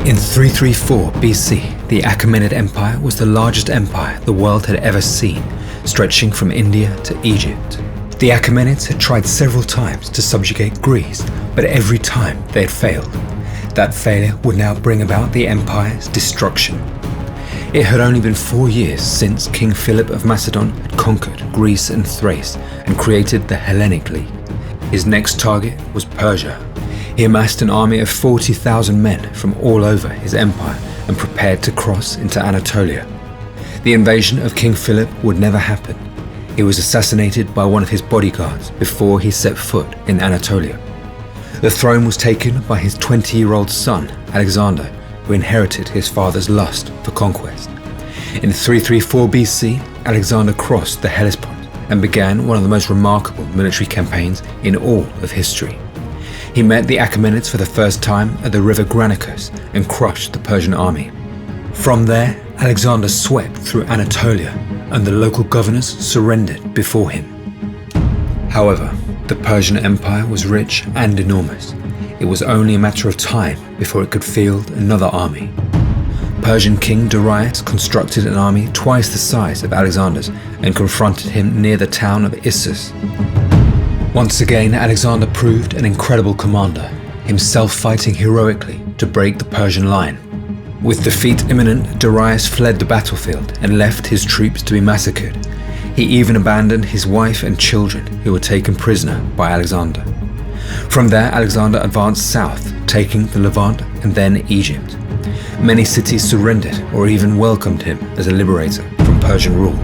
In 334 BC, the Achaemenid Empire was the largest empire the world had ever seen, stretching from India to Egypt. The Achaemenids had tried several times to subjugate Greece, but every time they had failed. That failure would now bring about the empire's destruction. It had only been 4 years since King Philip of Macedon had conquered Greece and Thrace and created the Hellenic League. His next target was Persia. He amassed an army of 40,000 men from all over his empire and prepared to cross into Anatolia. The invasion of King Philip would never happen. He was assassinated by one of his bodyguards before he set foot in Anatolia. The throne was taken by his 20-year-old son, Alexander, who inherited his father's lust for conquest. In 334 BC, Alexander crossed the Hellespont and began one of the most remarkable military campaigns in all of history. He met the Achaemenids for the first time at the river Granicus and crushed the Persian army. From there, Alexander swept through Anatolia and the local governors surrendered before him. However, the Persian Empire was rich and enormous. It was only a matter of time before it could field another army. Persian King Darius constructed an army twice the size of Alexander's and confronted him near the town of Issus. Once again, Alexander proved an incredible commander, himself fighting heroically to break the Persian line. With defeat imminent, Darius fled the battlefield and left his troops to be massacred. He even abandoned his wife and children, who were taken prisoner by Alexander. From there, Alexander advanced south, taking the Levant and then Egypt. Many cities surrendered or even welcomed him as a liberator from Persian rule.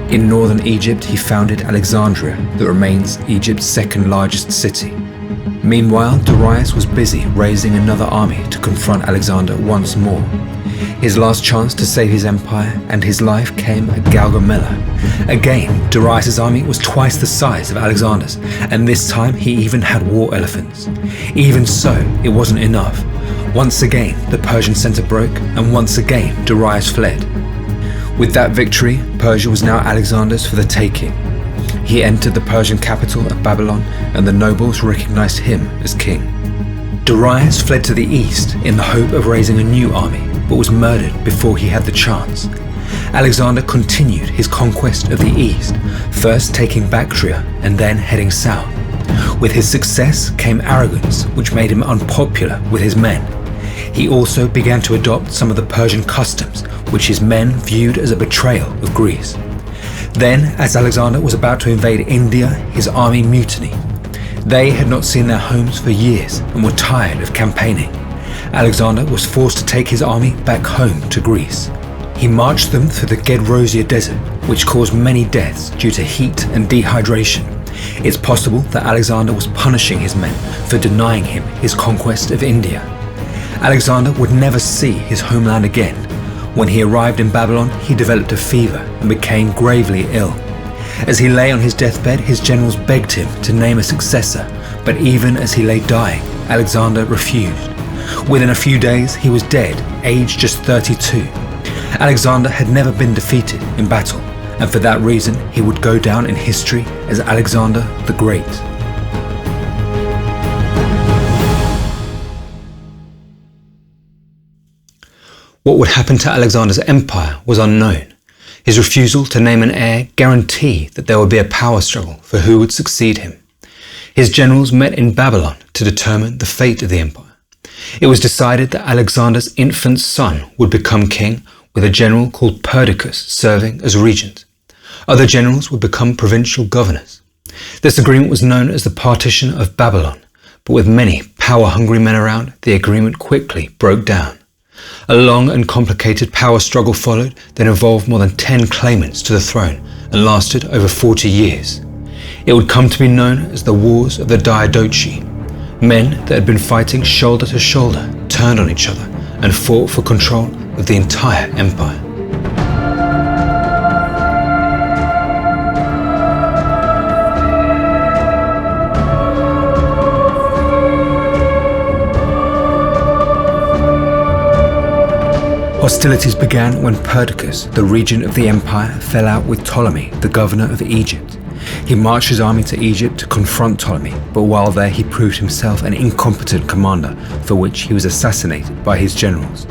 In northern Egypt, he founded Alexandria, that remains Egypt's second largest city. Meanwhile, Darius was busy raising another army to confront Alexander once more. His last chance to save his empire and his life came at Gaugamela. Again, Darius' army was twice the size of Alexander's, and this time he even had war elephants. Even so, it wasn't enough. Once again, the Persian center broke, and once again, Darius fled. With that victory, Persia was now Alexander's for the taking. He entered the Persian capital of Babylon, and the nobles recognized him as king. Darius fled to the east in the hope of raising a new army, but was murdered before he had the chance. Alexander continued his conquest of the east, first taking Bactria and then heading south. With his success came arrogance, which made him unpopular with his men. He also began to adopt some of the Persian customs, which his men viewed as a betrayal of Greece. Then, as Alexander was about to invade India, his army mutinied. They had not seen their homes for years and were tired of campaigning. Alexander was forced to take his army back home to Greece. He marched them through the Gedrosia desert, which caused many deaths due to heat and dehydration. It's possible that Alexander was punishing his men for denying him his conquest of India. Alexander would never see his homeland again. When he arrived in Babylon, he developed a fever and became gravely ill. As he lay on his deathbed, his generals begged him to name a successor, but even as he lay dying, Alexander refused. Within a few days, he was dead, aged just 32. Alexander had never been defeated in battle, and for that reason, he would go down in history as Alexander the Great. What would happen to Alexander's empire was unknown. His refusal to name an heir guaranteed that there would be a power struggle for who would succeed him. His generals met in Babylon to determine the fate of the empire. It was decided that Alexander's infant son would become king, with a general called Perdiccas serving as regent. Other generals would become provincial governors. This agreement was known as the Partition of Babylon, but with many power-hungry men around, the agreement quickly broke down. A long and complicated power struggle followed that involved more than 10 claimants to the throne and lasted over 40 years. It would come to be known as the Wars of the Diadochi. Men that had been fighting shoulder to shoulder turned on each other and fought for control of the entire empire. Hostilities began when Perdiccas, the regent of the empire, fell out with Ptolemy, the governor of Egypt. He marched his army to Egypt to confront Ptolemy, but while there he proved himself an incompetent commander, for which he was assassinated by his generals.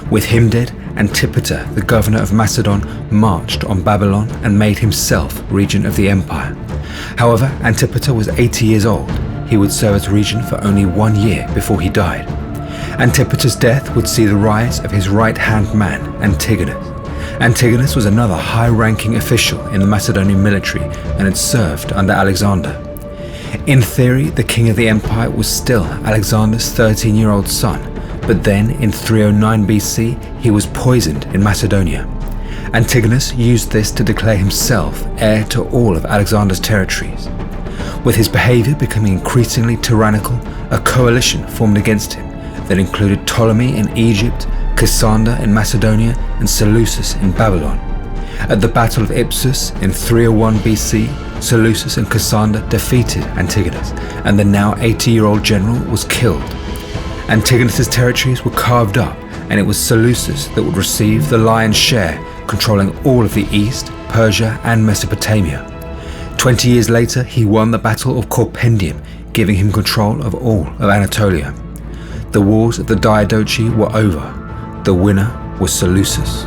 With him dead, Antipater, the governor of Macedon, marched on Babylon and made himself regent of the empire. However, Antipater was 80 years old. He would serve as regent for only 1 year before he died. Antipater's death would see the rise of his right-hand man, Antigonus. Antigonus was another high-ranking official in the Macedonian military and had served under Alexander. In theory, the king of the empire was still Alexander's 13-year-old son, but then in 309 BC he was poisoned in Macedonia. Antigonus used this to declare himself heir to all of Alexander's territories. With his behavior becoming increasingly tyrannical, a coalition formed against him that included Ptolemy in Egypt, Cassander in Macedonia, and Seleucus in Babylon. At the Battle of Ipsus in 301 BC, Seleucus and Cassander defeated Antigonus, and the now 80-year-old general was killed. Antigonus's territories were carved up, and it was Seleucus that would receive the lion's share, controlling all of the East, Persia, and Mesopotamia. 20 years later, he won the Battle of Corpendium, giving him control of all of Anatolia. The wars of the Diadochi were over. The winner was Seleucus.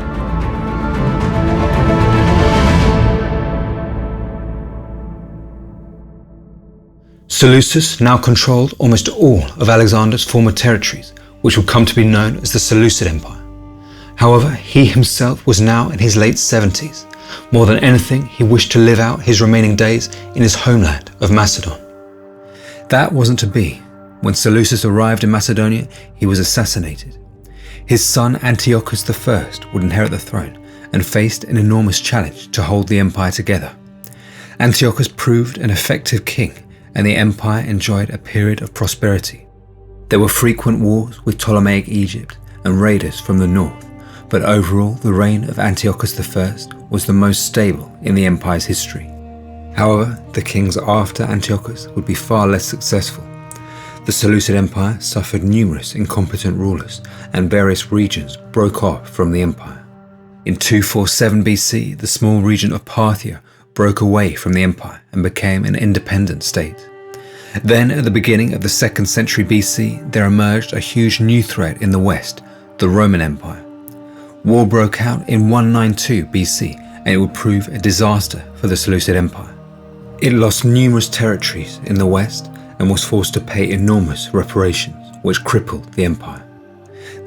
Seleucus now controlled almost all of Alexander's former territories, which would come to be known as the Seleucid Empire. However, he himself was now in his late 70s. More than anything, he wished to live out his remaining days in his homeland of Macedon. That wasn't to be. When Seleucus arrived in Macedonia, he was assassinated. His son Antiochus I would inherit the throne and faced an enormous challenge to hold the empire together. Antiochus proved an effective king, and the empire enjoyed a period of prosperity. There were frequent wars with Ptolemaic Egypt and raiders from the north, but overall the reign of Antiochus I was the most stable in the empire's history. However, the kings after Antiochus would be far less successful. The Seleucid Empire suffered numerous incompetent rulers, and various regions broke off from the empire. In 247 BC, the small region of Parthia broke away from the empire and became an independent state. Then, at the beginning of the 2nd century BC, there emerged a huge new threat in the west, the Roman Empire. War broke out in 192 BC, and it would prove a disaster for the Seleucid Empire. It lost numerous territories in the west and was forced to pay enormous reparations, which crippled the empire.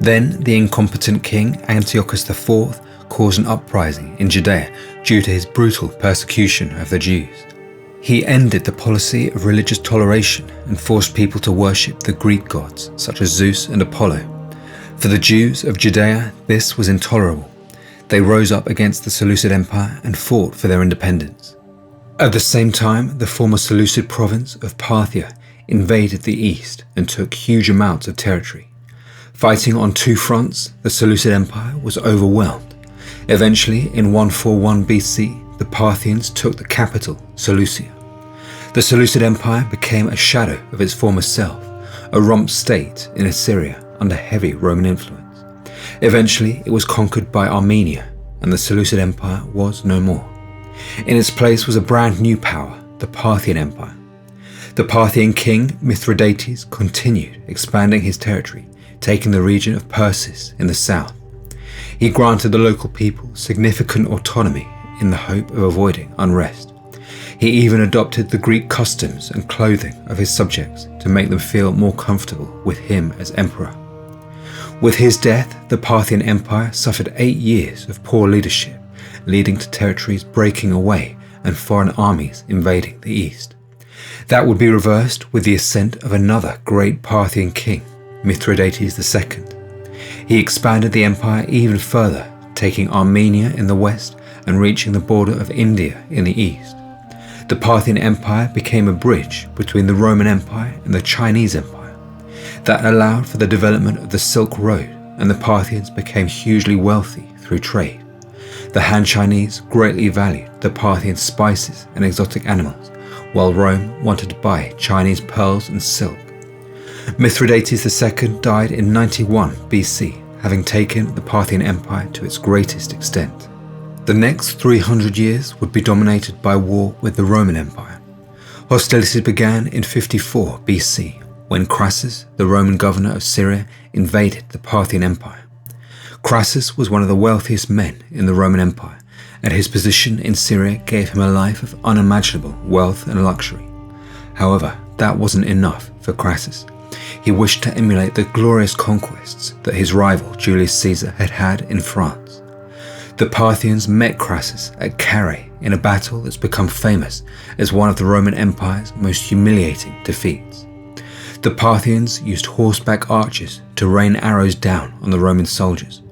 Then the incompetent king Antiochus IV caused an uprising in Judea due to his brutal persecution of the Jews. He ended the policy of religious toleration and forced people to worship the Greek gods such as Zeus and Apollo. For the Jews of Judea, this was intolerable. They rose up against the Seleucid Empire and fought for their independence. At the same time, the former Seleucid province of Parthia invaded the east and took huge amounts of territory. Fighting on two fronts, the Seleucid Empire was overwhelmed. Eventually, in 141 BC, the Parthians took the capital, Seleucia. The Seleucid Empire became a shadow of its former self, a rump state in Assyria under heavy Roman influence. Eventually, it was conquered by Armenia, and the Seleucid Empire was no more. In its place was a brand new power, the Parthian Empire. The Parthian king Mithridates continued expanding his territory, taking the region of Persis in the south. He granted the local people significant autonomy in the hope of avoiding unrest. He even adopted the Greek customs and clothing of his subjects to make them feel more comfortable with him as emperor. With his death, the Parthian Empire suffered 8 years of poor leadership, leading to territories breaking away and foreign armies invading the east. That would be reversed with the ascent of another great Parthian king, Mithridates II. He expanded the empire even further, taking Armenia in the west and reaching the border of India in the east. The Parthian Empire became a bridge between the Roman Empire and the Chinese Empire. That allowed for the development of the Silk Road, and the Parthians became hugely wealthy through trade. The Han Chinese greatly valued the Parthian spices and exotic animals, while Rome wanted to buy Chinese pearls and silk. Mithridates II died in 91 BC, having taken the Parthian Empire to its greatest extent. The next 300 years would be dominated by war with the Roman Empire. Hostilities began in 54 BC, when Crassus, the Roman governor of Syria, invaded the Parthian Empire. Crassus was one of the wealthiest men in the Roman Empire, and his position in Syria gave him a life of unimaginable wealth and luxury. However, that wasn't enough for Crassus. He wished to emulate the glorious conquests that his rival Julius Caesar had had in France. The Parthians met Crassus at Carrhae in a battle that's become famous as one of the Roman Empire's most humiliating defeats. The Parthians used horseback archers to rain arrows down on the Roman soldiers.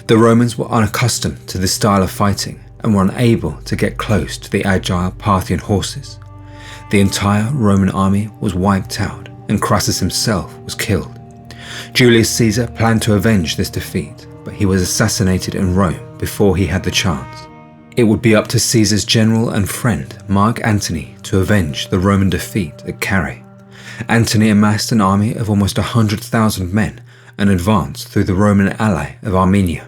The Romans were unaccustomed to this style of fighting and were unable to get close to the agile Parthian horses. The entire Roman army was wiped out, and Crassus himself was killed. Julius Caesar planned to avenge this defeat, but he was assassinated in Rome before he had the chance. It would be up to Caesar's general and friend Mark Antony to avenge the Roman defeat at Carrhae. Antony amassed an army of almost 100,000 men and advanced through the Roman ally of Armenia.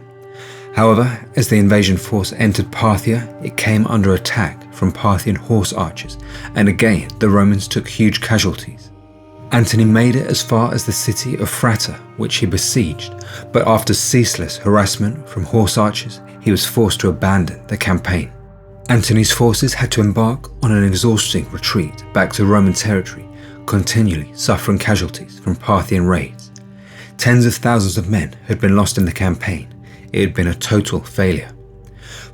However, as the invasion force entered Parthia, it came under attack from Parthian horse archers, and again the Romans took huge casualties. Antony made it as far as the city of Frater, which he besieged, but after ceaseless harassment from horse archers, he was forced to abandon the campaign. Antony's forces had to embark on an exhausting retreat back to Roman territory, continually suffering casualties from Parthian raids. Tens of thousands of men had been lost in the campaign. It had been a total failure.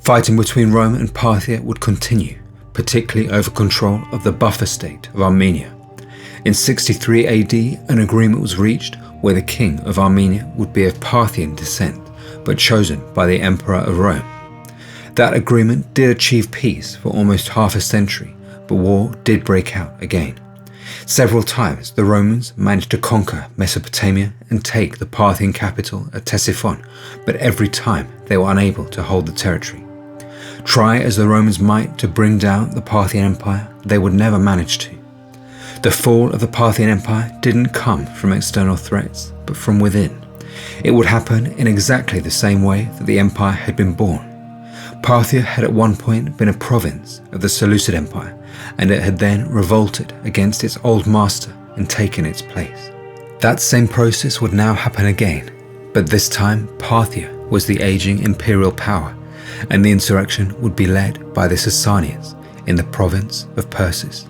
Fighting between Rome and Parthia would continue, particularly over control of the buffer state of Armenia. In 63 AD, an agreement was reached where the king of Armenia would be of Parthian descent, but chosen by the emperor of Rome. That agreement did achieve peace for almost half a century, but war did break out again. Several times the Romans managed to conquer Mesopotamia and take the Parthian capital at Ctesiphon, but every time they were unable to hold the territory. Try as the Romans might to bring down the Parthian Empire, they would never manage to. The fall of the Parthian Empire didn't come from external threats, but from within. It would happen in exactly the same way that the empire had been born. Parthia had at one point been a province of the Seleucid Empire, and it had then revolted against its old master and taken its place. That same process would now happen again, but this time Parthia was the aging imperial power, and the insurrection would be led by the Sasanians in the province of Persis.